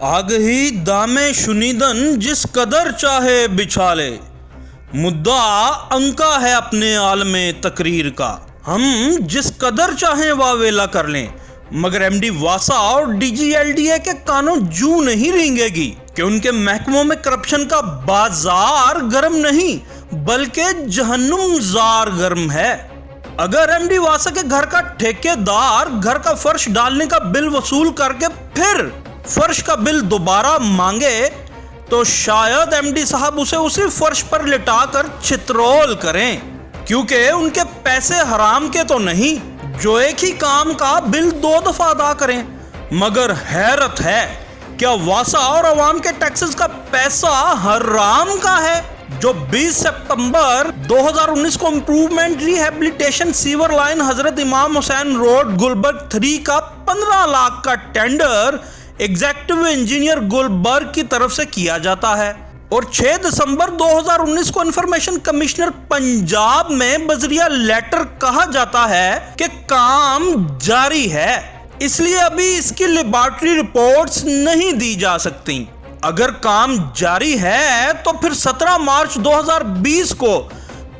آگہی دامے شنیدن جس قدر چاہے بچھا لے، مدعا انکا ہے اپنے عالم تقریر کا۔ ہم جس قدر چاہیں واویلا کر لیں، مگر ایم ڈی واسا اور D G L D A کے کانوں جو نہیں رینگے گی کہ ان کے محکموں میں کرپشن کا بازار گرم نہیں بلکہ جہنم زار گرم ہے۔ اگر ایم ڈی واسا کے گھر کا ٹھیکیدار گھر کا فرش ڈالنے کا بل وصول کر کے پھر فرش کا بل دوبارہ مانگے تو شاید ایم ڈی صاحب اسے اسی فرش پر لٹا کر چترول کریں، کیونکہ ان کے پیسے حرام کے تو نہیں جو ایک ہی کام کا بل 2 دفعہ ادا کریں۔ مگر حیرت ہے، کیا واسا اور عوام کے ٹیکسز کا پیسہ حرام کا ہے؟ جو 20 ستمبر 2019 کو امپروومنٹ ری ہیبلیٹیشن سیور لائن حضرت امام حسین روڈ گلبرگ 3 کا 15 لاکھ کا ٹینڈر ایگزیکٹو انجینئر گلبرگ کی طرف سے کیا جاتا ہے، اور 6 دسمبر 2019 کو انفارمیشن کمشنر پنجاب میں بذریعہ لیٹر کہا جاتا ہے کہ کام جاری ہے، اس لیے ابھی اس کی لیبارٹری رپورٹس نہیں دی جا سکتی۔ اگر کام جاری ہے تو پھر 17 مارچ 2020 کو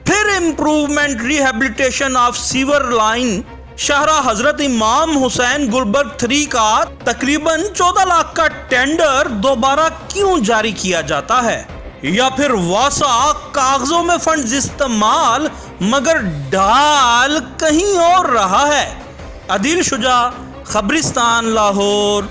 پھر improvement rehabilitation of sewer line شاہراہ حضرت امام حسین گلبرگ 3 کا تقریباً 14 لاکھ کا ٹینڈر دوبارہ کیوں جاری کیا جاتا ہے؟ یا پھر واسا کاغذوں میں فنڈز استعمال مگر ڈال کہیں اور رہا ہے؟ عدیل شجاع، خبرستان، لاہور۔